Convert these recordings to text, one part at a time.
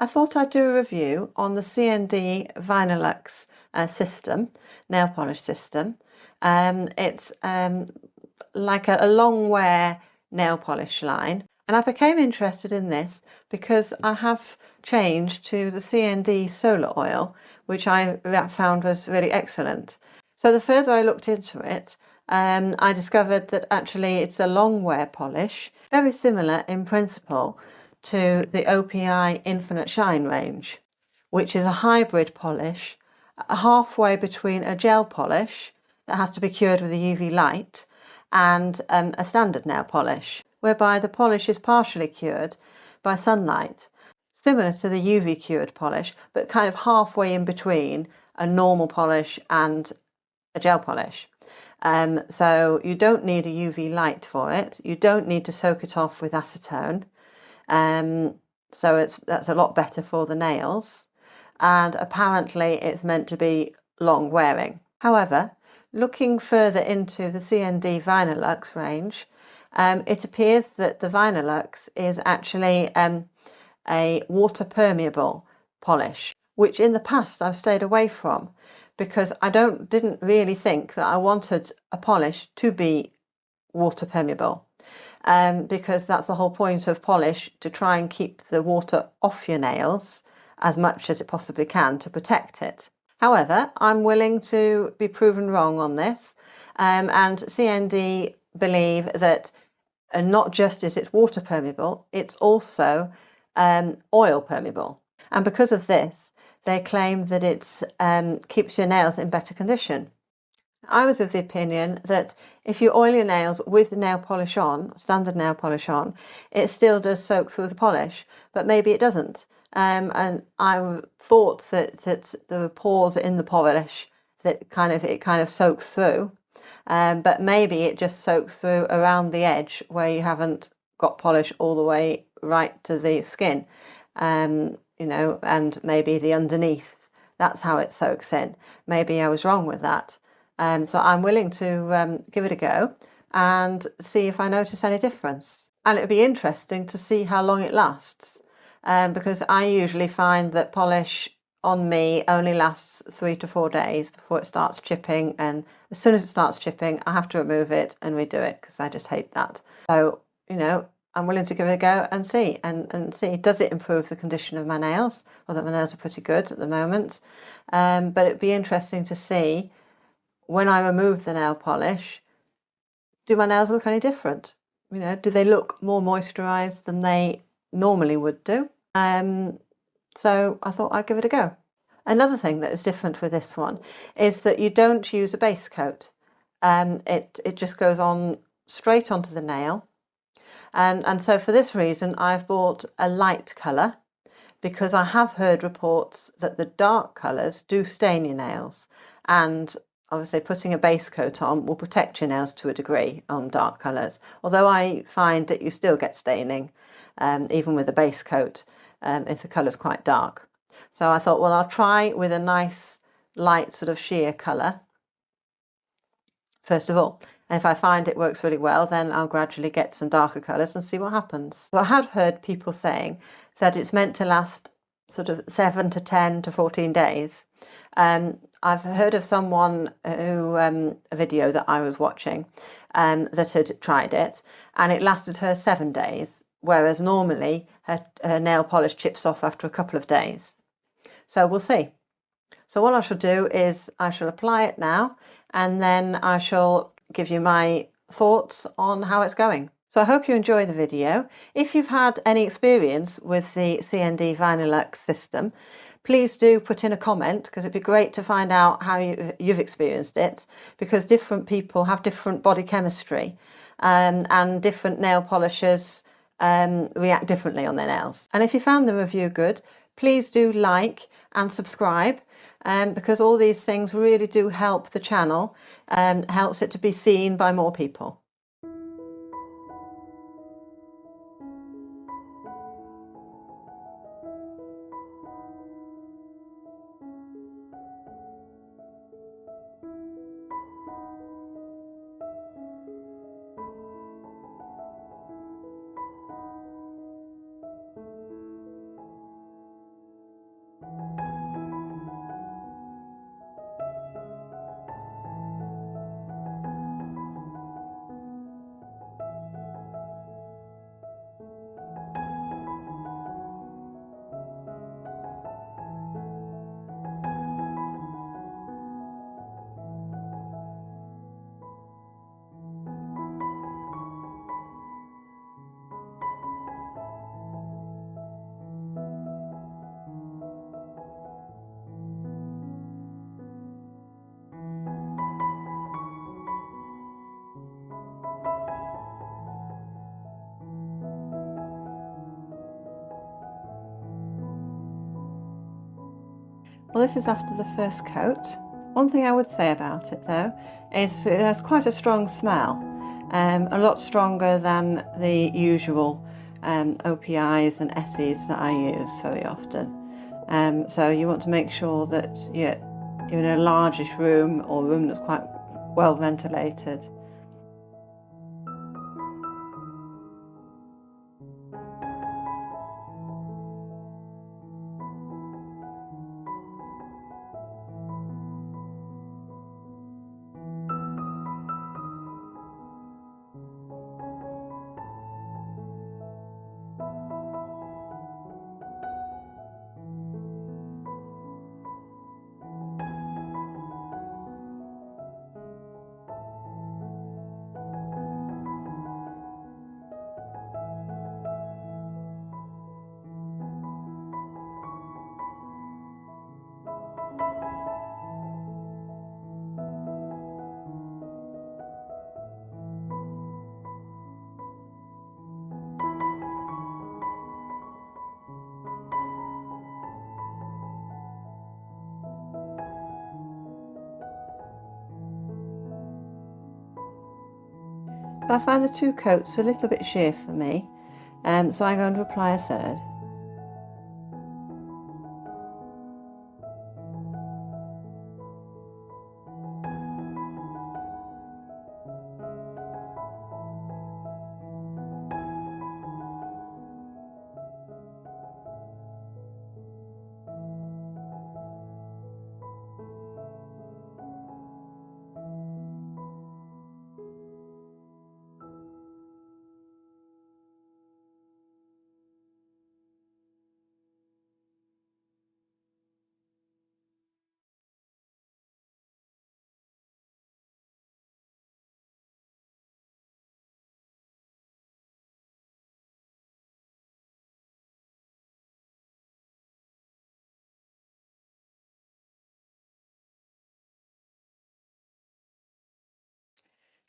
I thought I'd do a review on the CND Vinylux nail polish system. It's like a long wear nail polish line, and I became interested in this because I have changed to the CND solar oil, which I found was really excellent. So the further I looked into it, I discovered that actually it's a long wear polish, very similar in principle to the OPI Infinite Shine range, which is a hybrid polish, halfway between a gel polish that has to be cured with a UV light and a standard nail polish, whereby the polish is partially cured by sunlight, similar to the UV cured polish, but kind of halfway in between a normal polish and a gel polish. So you don't need a UV light for it. You don't need to soak it off with acetone. So that's a lot better for the nails. And apparently it's meant to be long wearing. However, looking further into the CND Vinylux range, it appears that the Vinylux is actually a water permeable polish, which in the past I've stayed away from because I didn't really think that I wanted a polish to be water permeable, because that's the whole point of polish, to try and keep the water off your nails as much as it possibly can to protect it. However, I'm willing to be proven wrong on this, and CND believe that not just is it water permeable, it's also oil permeable, and because of this they claim that it keeps your nails in better condition. I was of the opinion that if you oil your nails with nail polish on, standard nail polish on, it still does soak through the polish, but maybe it doesn't. And I thought that there were pores in the polish that it kind of soaks through, but maybe it just soaks through around the edge where you haven't got polish all the way right to the skin, and maybe the underneath. That's how it soaks in. Maybe I was wrong with that. So I'm willing to give it a go and see if I notice any difference. And it'd be interesting to see how long it lasts, because I usually find that polish on me only lasts 3 to 4 days before it starts chipping, and as soon as it starts chipping I have to remove it and redo it because I just hate that. So I'm willing to give it a go and see see, does it improve the condition of my nails? Well, that my nails are pretty good at the moment, but it'd be interesting to see when I remove the nail polish, do my nails look any different? Do they look more moisturized than they normally would do? So I thought I'd give it a go. Another thing that is different with this one is that you don't use a base coat. It just goes on straight onto the nail. And so for this reason, I've bought a light colour, because I have heard reports that the dark colours do stain your nails, and obviously putting a base coat on will protect your nails to a degree on dark colours, although I find that you still get staining even with a base coat if the colour's quite dark. So I thought, well, I'll try with a nice light sort of sheer colour first of all, and if I find it works really well, then I'll gradually get some darker colours and see what happens. So I have heard people saying that it's meant to last sort of 7 to 10 to 14 days. I've heard of someone who, a video that I was watching, that had tried it, and it lasted her 7 days, whereas normally her nail polish chips off after a couple of days. So we'll see. So what I shall do is I shall apply it now, and then I shall give you my thoughts on how it's going. So I hope you enjoy the video. If you've had any experience with the CND Vinylux system, please do put in a comment, because it'd be great to find out how you've experienced it, because different people have different body chemistry, and different nail polishers react differently on their nails. And if you found the review good, please do like and subscribe, because all these things really do help the channel, helps it to be seen by more people. Well, this is after the first coat. One thing I would say about it though is it has quite a strong smell, a lot stronger than the usual OPIs and SEs that I use very often. So you want to make sure that you're in a largish room or a room that's quite well ventilated. So I find the two coats a little bit sheer for me, so I'm going to apply a third.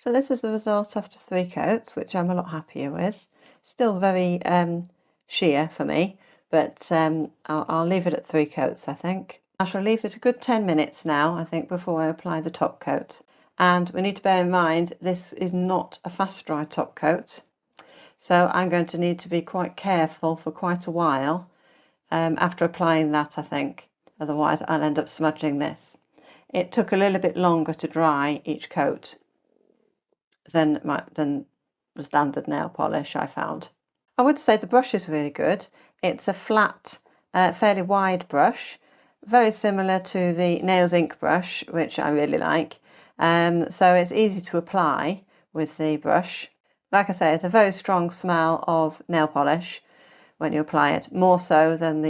So this is the result after 3 coats, which I'm a lot happier with. Still very sheer for me, but I'll leave it at 3 coats, I think. I shall leave it a good 10 minutes now, I think, before I apply the top coat. And we need to bear in mind this is not a fast dry top coat, so I'm going to need to be quite careful for quite a while after applying that, I think. Otherwise I'll end up smudging this. It took a little bit longer to dry each coat than the standard nail polish, I found. I would say the brush is really good. It's a flat, fairly wide brush, very similar to the Nails Ink brush, which I really like. So it's easy to apply with the brush. Like I say, it's a very strong smell of nail polish when you apply it, more so than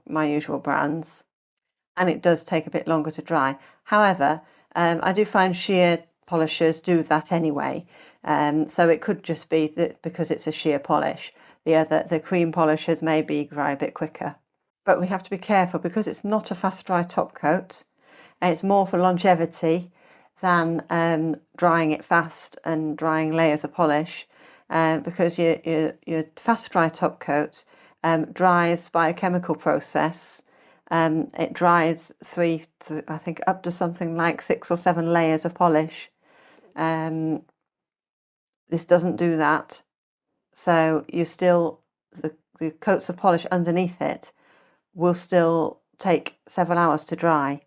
my usual brands. And it does take a bit longer to dry. However, I do find sheer polishers do that anyway, so it could just be that because it's a sheer polish. The cream polishers maybe dry a bit quicker, but we have to be careful because it's not a fast dry top coat. It's more for longevity than drying it fast and drying layers of polish, because your fast dry top coat dries by a chemical process. It dries I think up to something like 6 or 7 layers of polish. This doesn't do that, so the coats of polish underneath it will still take several hours to dry.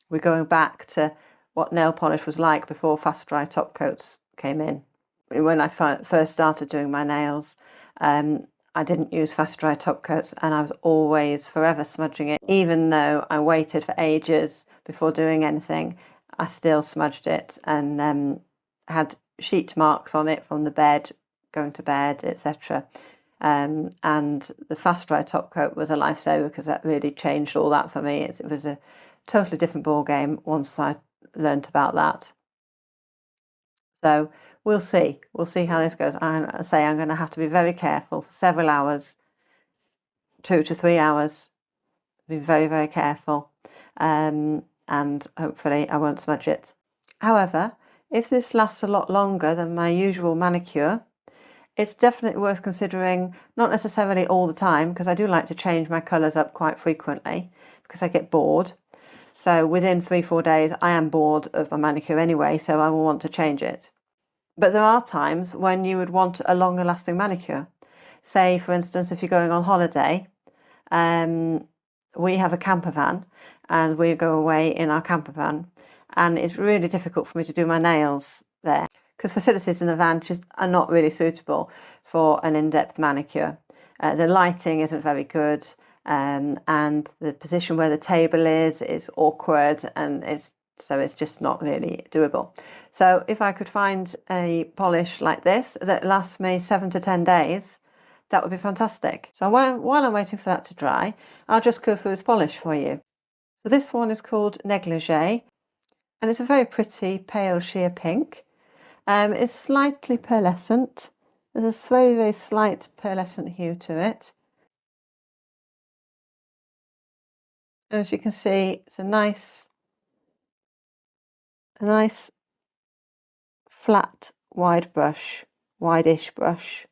We're going back to what nail polish was like before fast dry top coats came in. When I first started doing my nails, I didn't use fast dry top coats, and I was always forever smudging it. Even though I waited for ages before doing anything, I still smudged it and had sheet marks on it from the bed, going to bed, etc. And the fast dry top coat was a lifesaver because that really changed all that for me. It was a totally different ball game once I learnt about that. So we'll see how this goes. I say I'm going to have to be very careful for several hours, 2 to 3 hours. Be very, very careful, and hopefully I won't smudge it. However, if this lasts a lot longer than my usual manicure, it's definitely worth considering, not necessarily all the time, because I do like to change my colours up quite frequently, because I get bored. So within 3-4 days, I am bored of my manicure anyway, so I will want to change it. But there are times when you would want a longer lasting manicure. Say, for instance, if you're going on holiday, we have a camper van and we go away in our camper van, and it's really difficult for me to do my nails there because facilities in the van just are not really suitable for an in-depth manicure. The lighting isn't very good, and the position where the table is awkward, and it's just not really doable. So if I could find a polish like this that lasts me 7 to 10 days, that would be fantastic. So while I'm waiting for that to dry, I'll just go through this polish for you. So this one is called Negligee, and it's a very pretty pale sheer pink. It's slightly pearlescent. There's a very, very slight pearlescent hue to it. As you can see, it's a nice flat, wide-ish brush,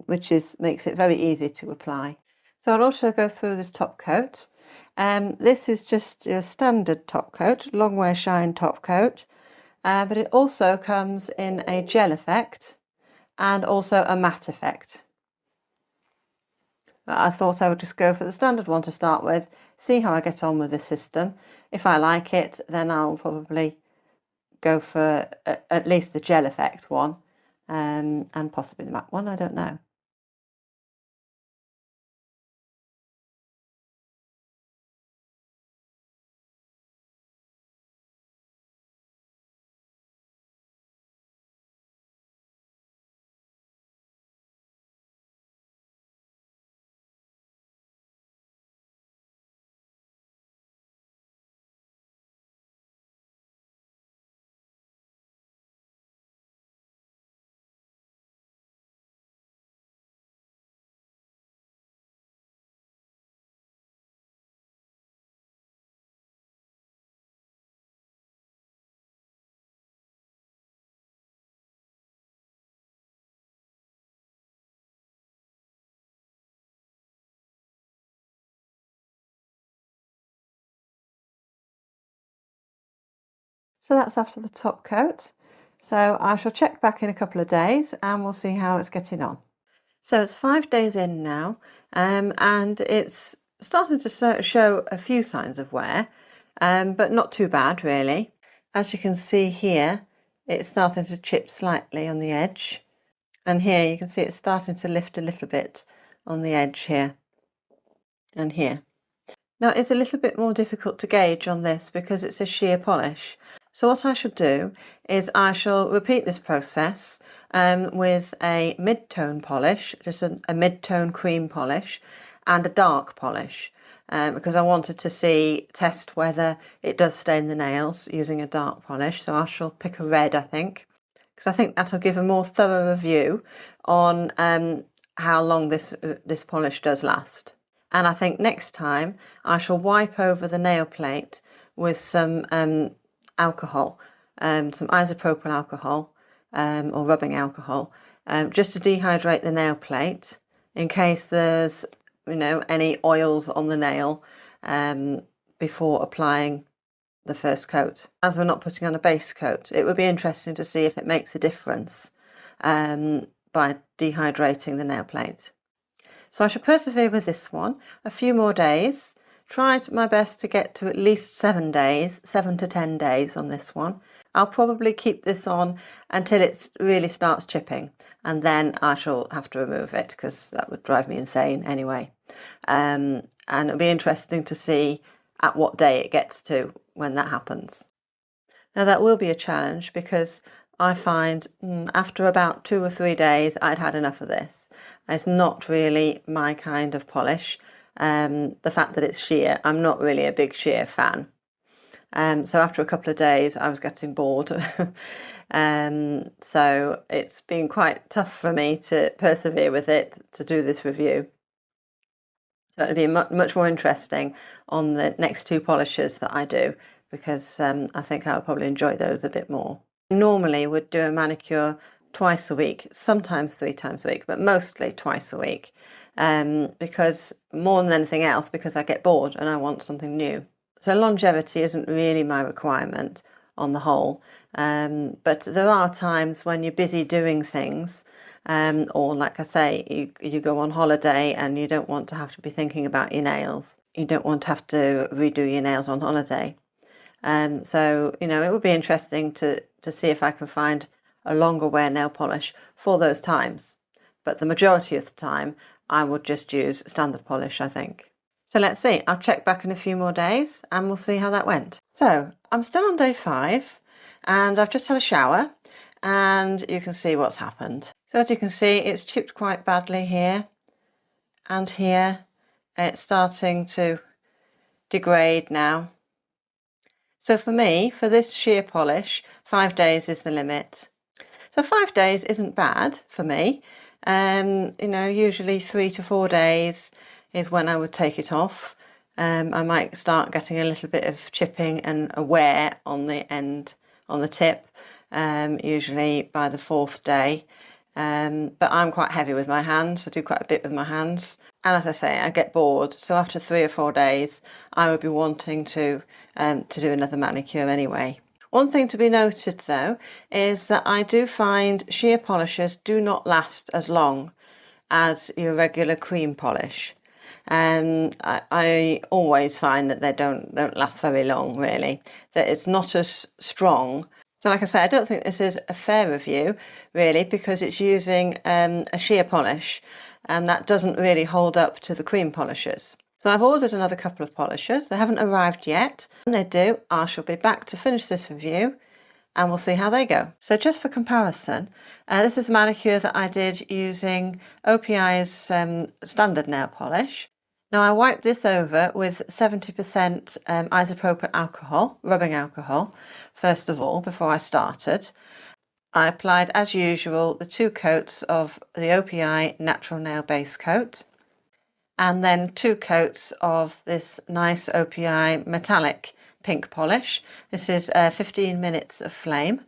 which makes it very easy to apply. So I'll also go through this top coat. This is just your standard top coat, long wear shine top coat, but it also comes in a gel effect and also a matte effect. But I thought I would just go for the standard one to start with, see how I get on with this system. If I like it, then I'll probably go for at least the gel effect one, and possibly the matte one, I don't know. So that's after the top coat. So I shall check back in a couple of days and we'll see how it's getting on. So it's 5 days in now, and it's starting to show a few signs of wear, but not too bad really. As you can see here, it's starting to chip slightly on the edge, and here you can see it's starting to lift a little bit on the edge here and here. Now it's a little bit more difficult to gauge on this because it's a sheer polish. So what I shall do is I shall repeat this process with a mid-tone polish, just a mid-tone cream polish, and a dark polish, because I wanted to test whether it does stain the nails using a dark polish. So I shall pick a red, I think, because I think that'll give a more thorough review on how long this polish does last. And I think next time I shall wipe over the nail plate with some alcohol, some isopropyl alcohol or rubbing alcohol, just to dehydrate the nail plate in case there's any oils on the nail before applying the first coat. As we're not putting on a base coat, it would be interesting to see if it makes a difference by dehydrating the nail plate. So I shall persevere with this one a few more days, try my best to get to at least 7 to 10 days on this one. I'll probably keep this on until it really starts chipping, and then I shall have to remove it because that would drive me insane anyway. And it'll be interesting to see at what day it gets to when that happens. Now that will be a challenge because I find after about 2 or 3 days I'd had enough of this. It's not really my kind of polish. The fact that it's sheer, I'm not really a big sheer fan. So after a couple of days I was getting bored. So it's been quite tough for me to persevere with it, to do this review. So it'll be much more interesting on the next 2 polishes that I do, because I think I'll probably enjoy those a bit more. Normally would do a manicure twice a week, sometimes 3 times a week, but mostly twice a week. because more than anything else, because I get bored and I want something new. So longevity isn't really my requirement on the whole, but there are times when you're busy doing things, or like I say, you go on holiday and you don't want to have to be thinking about your nails. You don't want to have to redo your nails on holiday. So, you know, it would be interesting to see if I can find a longer wear nail polish for those times. But the majority of the time, I would just use standard polish, I think. So let's see, I'll check back in a few more days and we'll see how that went. So I'm still on day 5 and I've just had a shower and you can see what's happened. So as you can see, it's chipped quite badly here and here. It's starting to degrade now. So for me, for this sheer polish, 5 days is the limit. So 5 days isn't bad for me. You know, usually 3 to 4 days is when I would take it off. I might start getting a little bit of chipping and a wear on the end, on the tip, usually by the 4th day. But I'm quite heavy with my hands. I do quite a bit with my hands. And as I say, I get bored. So after 3 or 4 days, I would be wanting to do another manicure anyway. One thing to be noted though, is that I do find sheer polishes do not last as long as your regular cream polish. I always find that they don't last very long, really, that it's not as strong. So like I say, I don't think this is a fair review, really, because it's using a sheer polish and that doesn't really hold up to the cream polishes. So I've ordered another couple of polishes. They haven't arrived yet. When they do, I shall be back to finish this review and we'll see how they go. So just for comparison, this is a manicure that I did using OPI's standard nail polish. Now I wiped this over with 70% isopropyl alcohol, rubbing alcohol, first of all, before I started. I applied, as usual, the 2 coats of the OPI natural nail base coat, and then 2 coats of this nice OPI metallic pink polish. This is 15 minutes of flame,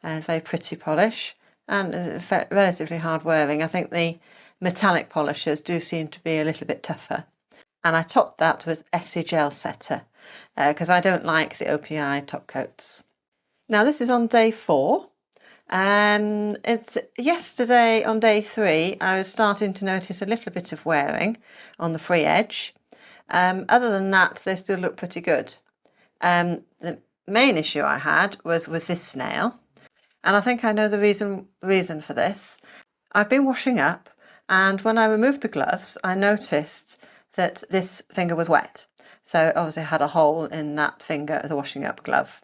and very pretty polish, and relatively hard wearing. I think the metallic polishes do seem to be a little bit tougher. And I topped that with Essie Gel Setter because I don't like the OPI top coats. Now this is on day 4. It's yesterday on day 3 I was starting to notice a little bit of wearing on the free edge. Other than that, they still look pretty good. The main issue I had was with this nail, and I think I know the reason for this. I've been washing up, and when I removed the gloves, I noticed that this finger was wet. So obviously I had a hole in that finger of the washing up glove.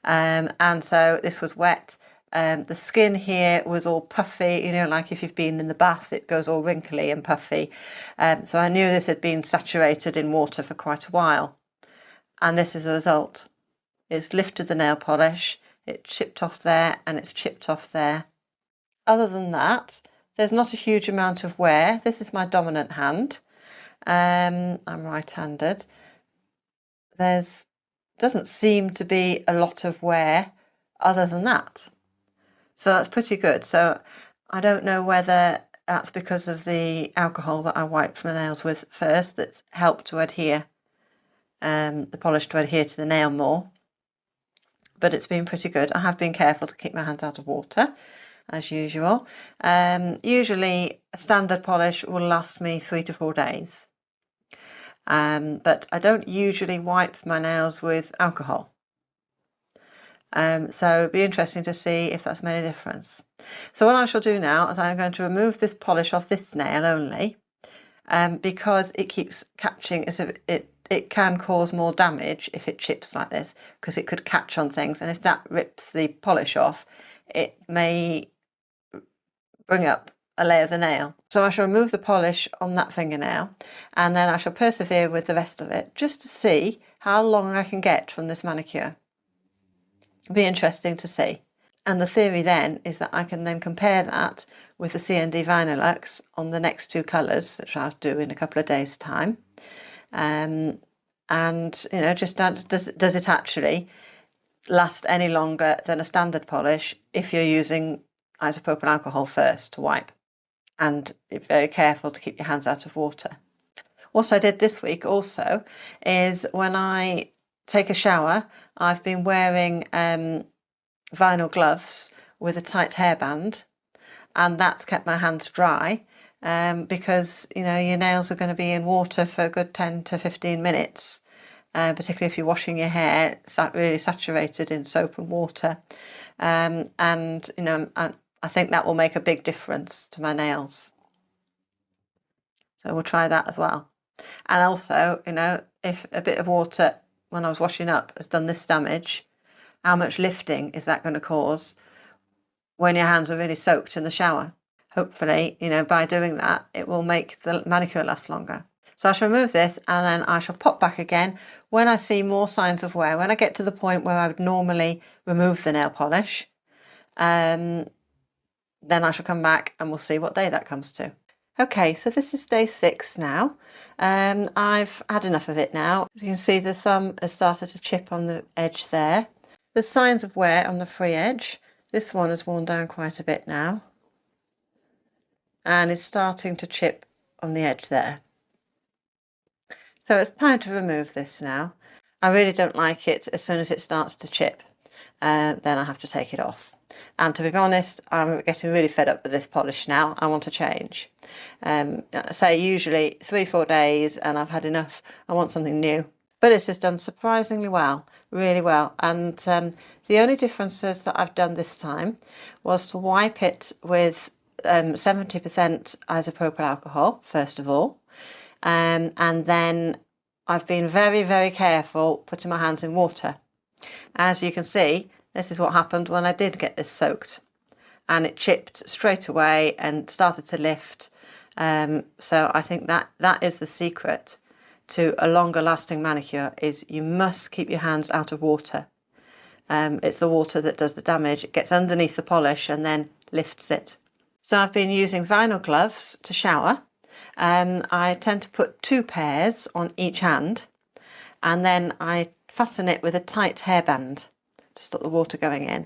And so this was wet. The skin here was all puffy, you know, like if you've been in the bath, it goes all wrinkly and puffy. So I knew this had been saturated in water for quite a while. And this is the result. It's lifted the nail polish, it chipped off there and it's chipped off there. Other than that, there's not a huge amount of wear. This is my dominant hand. I'm right-handed. Doesn't seem to be a lot of wear other than that. So that's pretty good. So I don't know whether that's because of the alcohol that I wiped my nails with first that's helped to adhere, the polish to adhere to the nail more. But it's been pretty good. I have been careful to keep my hands out of water, as usual. Usually a standard polish will last me 3 to 4 days. But I don't usually wipe my nails with alcohol. So it'd be interesting to see if that's made a difference. So what I shall do now is I'm going to remove this polish off this nail only, because it keeps catching. It can cause more damage if it chips like this, because it could catch on things, and if that rips the polish off, it may bring up a layer of the nail. So I shall remove the polish on that fingernail, and then I shall persevere with the rest of it just to see how long I can get from this manicure. It'll be interesting to see. And the theory then is that I can then compare that with the CND Vinylux on the next 2 colours, which I'll do in a couple of days' time. And you know, just does it actually last any longer than a standard polish if you're using isopropyl alcohol first to wipe? and be very careful to keep your hands out of water. What I did this week also is when I take a shower, I've been wearing vinyl gloves with a tight hairband, and that's kept my hands dry because your nails are going to be in water for a good 10 to 15 minutes, particularly if you're washing your hair. It's really saturated in soap and water, and I think that will make a big difference to my nails. So we'll try that as well. And also, if a bit of water when I was washing up has done this damage, how much lifting is that going to cause when your hands are really soaked in the shower? Hopefully, by doing that, it will make the manicure last longer. So I shall remove this, and then I shall pop back again when I see more signs of wear. When I get to the point where I would normally remove the nail polish, then I shall come back and we'll see what day that comes to. Okay, so this is day 6 now. I've had enough of it now. As you can see, the thumb has started to chip on the edge there. There's signs of wear on the free edge. This one has worn down quite a bit now, and is starting to chip on the edge there. So it's time to remove this now. I really don't like it as soon as it starts to chip. Then I have to take it off. And to be honest, I'm getting really fed up with this polish now. I want to change. I say usually 3-4 days and I've had enough. I want something new. But this has done surprisingly well, really well. And the only differences that I've done this time was to wipe it with 70% isopropyl alcohol, first of all. And then I've been very, very careful putting my hands in water. As you can see, this is what happened when I did get this soaked, and it chipped straight away and started to lift. So I think that is the secret to a longer lasting manicure, is you must keep your hands out of water. It's the water that does the damage. It gets underneath the polish and then lifts it. So I've been using vinyl gloves to shower. I tend to put 2 pairs on each hand, and then I fasten it with a tight hairband to stop the water going in,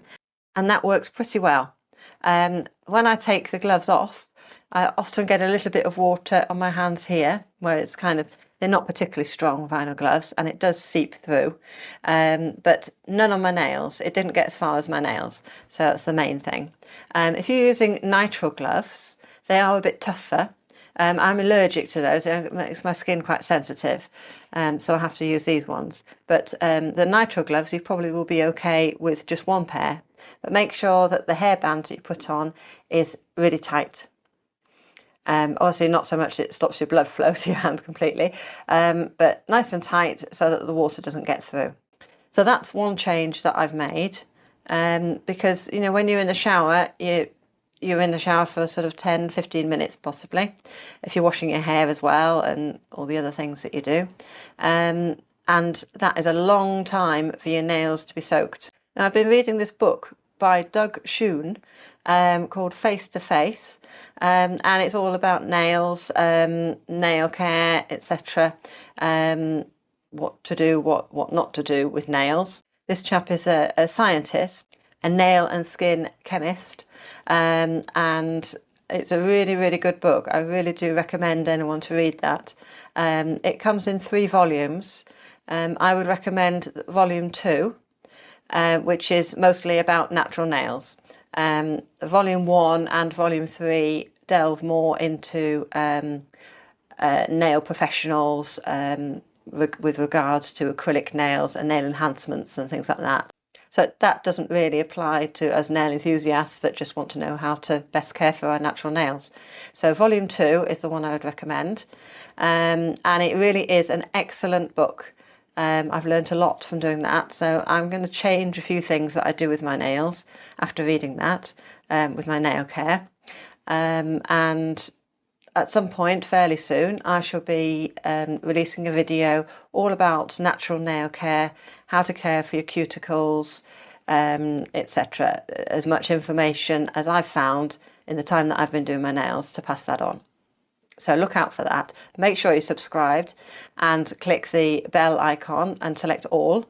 and that works pretty well. When I take the gloves off, I often get a little bit of water on my hands here, where it's they're not particularly strong vinyl gloves, and it does seep through, but none on my nails. It didn't get as far as my nails, so that's the main thing. If you're using nitrile gloves, they are a bit tougher. I'm allergic to those. It makes my skin quite sensitive, so I have to use these ones. But the nitrile gloves, you probably will be okay with just 1 pair. But make sure that the hairband that you put on is really tight. Obviously not so much it stops your blood flow to your hand completely, but nice and tight so that the water doesn't get through. So that's one change that I've made, because when you're in the shower, you're in the shower for sort of 10-15 minutes possibly, if you're washing your hair as well and all the other things that you do. And that is a long time for your nails to be soaked. Now, I've been reading this book by Schoon called Face to Face, and it's all about nails, nail care, etc. What to do, what not to do with nails. This chap is a scientist, a nail and skin chemist, and it's a really, really good book. I really do recommend anyone to read that. It comes in 3 volumes. I would recommend volume 2, which is mostly about natural nails. Volume 1 and volume 3 delve more into nail professionals with regards to acrylic nails and nail enhancements and things like that. So that doesn't really apply to us nail enthusiasts that just want to know how to best care for our natural nails. So volume 2 is the one I would recommend, and it really is an excellent book. I've learned a lot from doing that, so I'm going to change a few things that I do with my nails after reading that, with my nail care. And at some point fairly soon, I shall be releasing a video all about natural nail care, how to care for your cuticles, etc. As much information as I've found in the time that I've been doing my nails to pass that on. So look out for that. Make sure you're subscribed and click the bell icon and select all,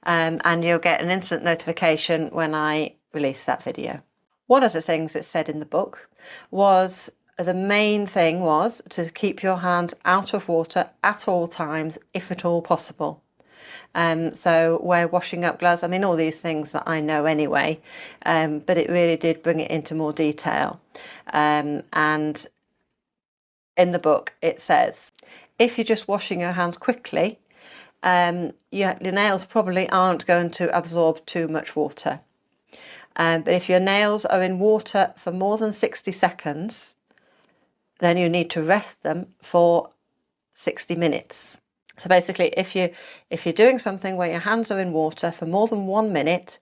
and you'll get an instant notification when I release that video. One of the things that's said in the book was the main thing was to keep your hands out of water at all times, if at all possible. So wear washing up gloves, I mean, all these things that I know anyway, but it really did bring it into more detail. And in the book it says, if you're just washing your hands quickly, your nails probably aren't going to absorb too much water. But if your nails are in water for more than 60 seconds, then you need to rest them for 60 minutes. So basically, if you're doing something where your hands are in water for more than 1 minute,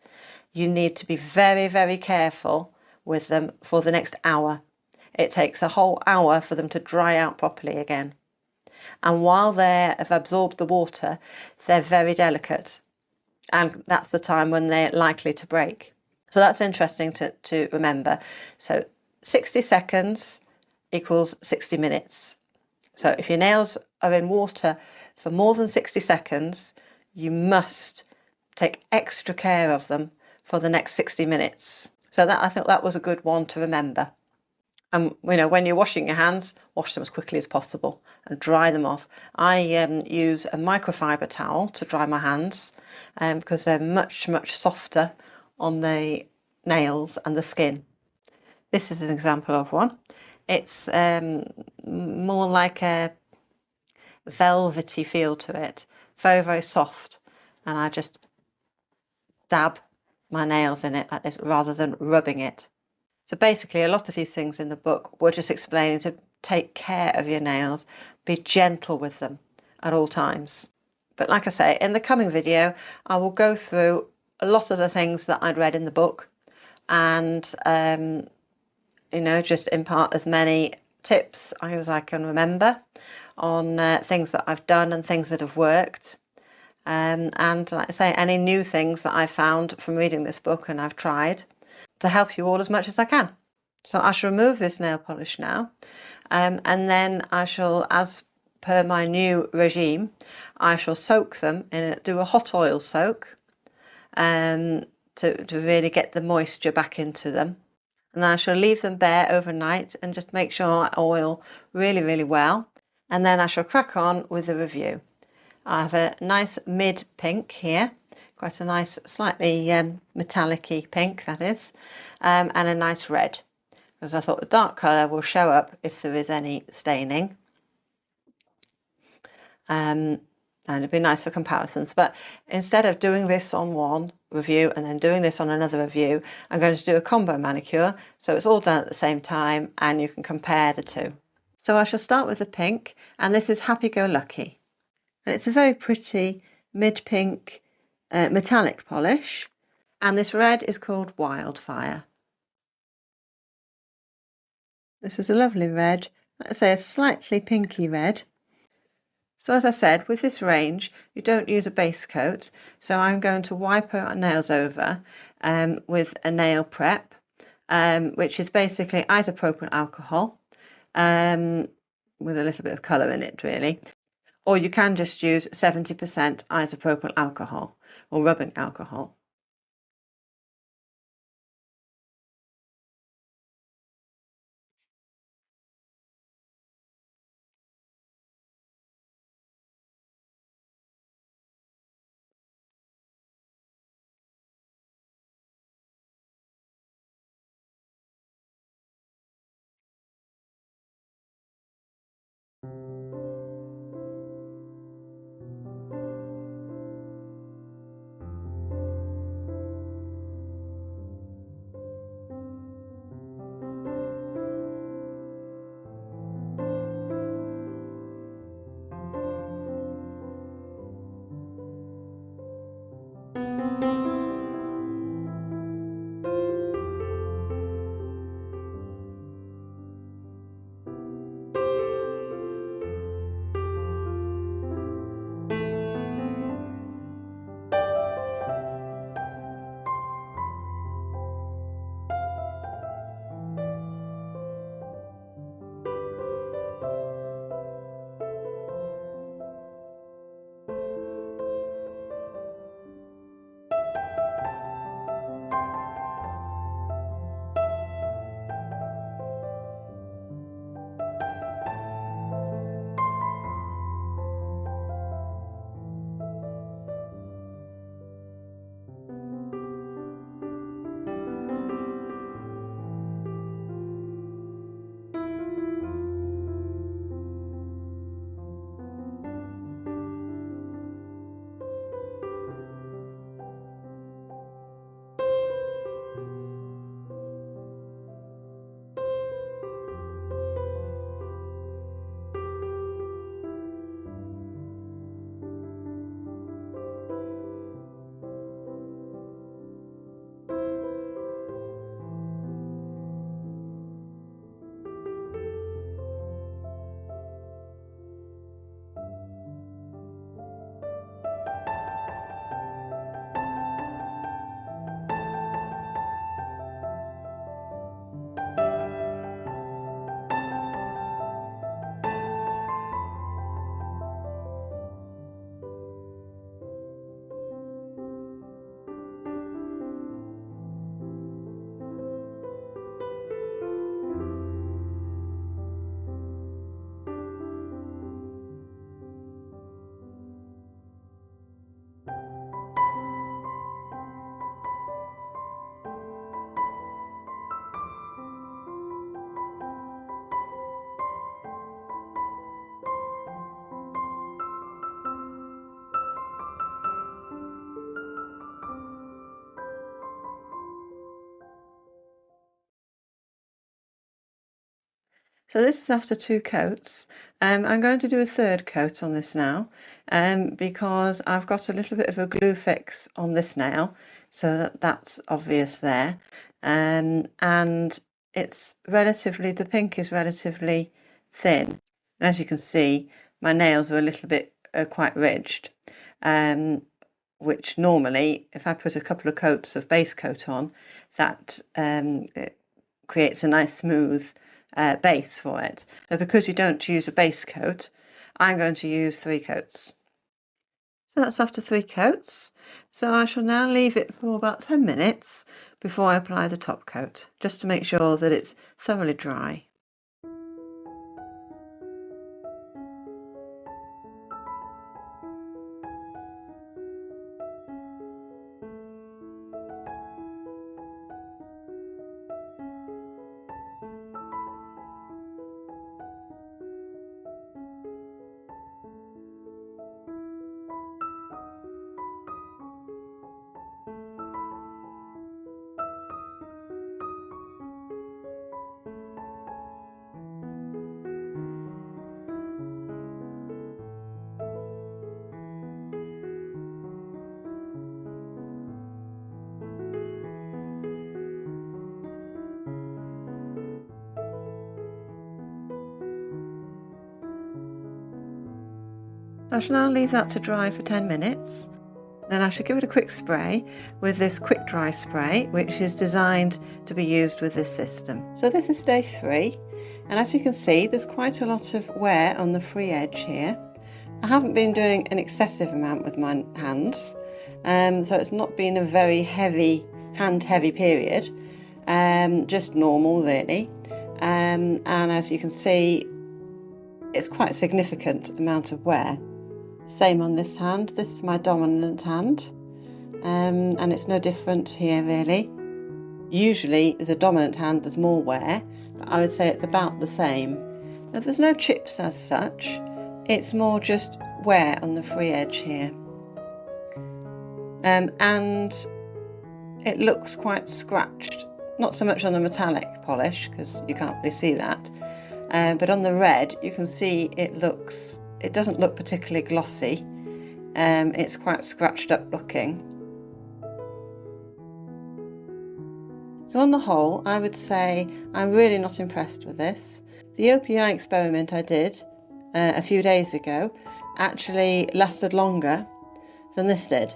you need to be very, very careful with them for the next hour. It takes a whole hour for them to dry out properly again. And while they have absorbed the water, they're very delicate. And that's the time when they're likely to break. So that's interesting to remember. So 60 seconds equals 60 minutes. So if your nails are in water for more than 60 seconds, you must take extra care of them for the next 60 minutes. So that, I think that was a good one to remember. And when you're washing your hands, wash them as quickly as possible and dry them off. I use a microfiber towel to dry my hands because they're much, much softer on the nails and the skin. This is an example of one. It's more like a velvety feel to it, very, very soft, and I just dab my nails in it like this rather than rubbing it. So basically, a lot of these things in the book were just explaining to take care of your nails, be gentle with them at all times. But like I say, in the coming video, I will go through a lot of the things that I'd read in the book and, just impart as many tips as I can remember on things that I've done and things that have worked. And like I say, any new things that I've found from reading this book and I've tried to help you all as much as I can. So I shall remove this nail polish now, and then I shall, as per my new regime, I shall soak them do a hot oil soak to really get the moisture back into them. And then I shall leave them bare overnight and just make sure I oil really, really well. And then I shall crack on with the review. I have a nice mid pink here, quite a nice slightly metallic-y pink that is, and a nice red, because I thought the dark colour will show up if there is any staining. And it'd be nice for comparisons. But instead of doing this on one review and then doing this on another review, I'm going to do a combo manicure, so it's all done at the same time and you can compare the two. So I shall start with the pink, and this is Happy Go Lucky. And it's a very pretty mid-pink metallic polish, and this red is called Wildfire. This is a lovely red, let's say a slightly pinky red. So as I said, with this range, you don't use a base coat, so I'm going to wipe our nails over with a nail prep, which is basically isopropyl alcohol with a little bit of colour in it, really. Or you can just use 70% isopropyl alcohol or rubbing alcohol. So this is after 2 coats. I'm going to do a 3rd coat on this now because I've got a little bit of a glue fix on this nail, so that's obvious there. And it's relatively, the pink is relatively thin. And as you can see, my nails are a little bit quite ridged, which normally, if I put a couple of coats of base coat on, that creates a nice smooth base for it. But because you don't use a base coat, I'm going to use 3 coats. So that's after 3 coats. So I shall now leave it for about 10 minutes before I apply the top coat, just to make sure that it's thoroughly dry. I shall now leave that to dry for 10 minutes. Then I should give it a quick spray with this quick dry spray, which is designed to be used with this system. So this is day 3, and as you can see, there's quite a lot of wear on the free edge here. I haven't been doing an excessive amount with my hands, so it's not been a very heavy, hand-heavy period, just normal really. And as you can see, it's quite a significant amount of wear. Same on this hand. This is my dominant hand, and it's no different here really. Usually the dominant hand there's more wear, but I would say it's about the same. Now there's no chips as such, it's more just wear on the free edge here. And it looks quite scratched, not so much on the metallic polish because you can't really see that, but on the red you can see it doesn't look particularly glossy. It's quite scratched up looking. So on the whole, I would say I'm really not impressed with this. The OPI experiment I did a few days ago actually lasted longer than this did.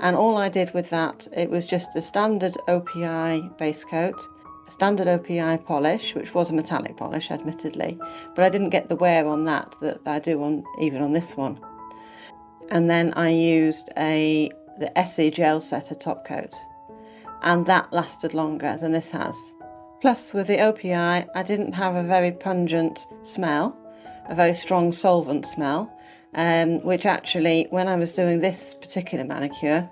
And all I did with that, it was just a standard OPI base coat, a standard OPI polish, which was a metallic polish admittedly, but I didn't get the wear on that I do even on this one. And then I used the Essie gel setter top coat, and that lasted longer than this has. Plus with the OPI I didn't have a very pungent smell, a very strong solvent smell, which actually when I was doing this particular manicure,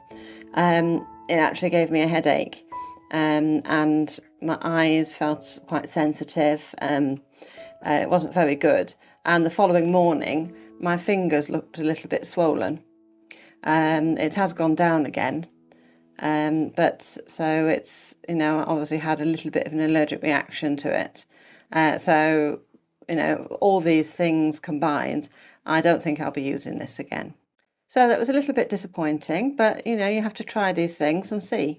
it actually gave me a headache. And my eyes felt quite sensitive, it wasn't very good, and the following morning my fingers looked a little bit swollen. It has gone down again, but so it's, I obviously had a little bit of an allergic reaction to it, so all these things combined, I don't think I'll be using this again. So that was a little bit disappointing, but you have to try these things and see.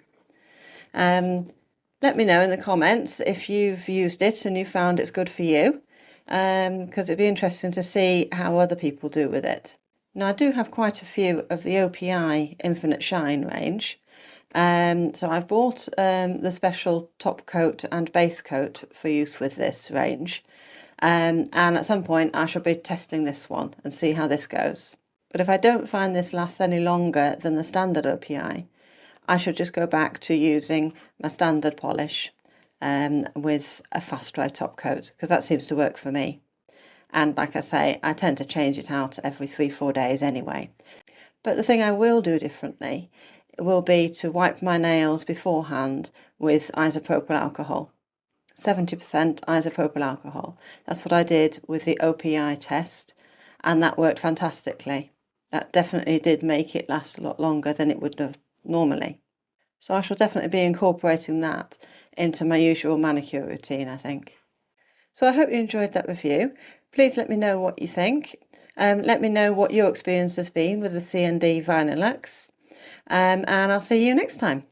Let me know in the comments if you've used it and you found it's good for you, because it'd be interesting to see how other people do with it. Now I do have quite a few of the OPI Infinite Shine range, so I've bought the special top coat and base coat for use with this range, and at some point I shall be testing this one and see how this goes. But if I don't find this lasts any longer than the standard OPI, I should just go back to using my standard polish with a fast dry top coat, because that seems to work for me. And like I say, I tend to change it out every 3-4 days anyway. But the thing I will do differently will be to wipe my nails beforehand with isopropyl alcohol. 70% isopropyl alcohol. That's what I did with the OPI test, and that worked fantastically. That definitely did make it last a lot longer than it would have normally. So I shall definitely be incorporating that into my usual manicure routine, I think. So I hope you enjoyed that review. Please let me know what you think. Let me know what your experience has been with the CND Vinylux. And I'll see you next time.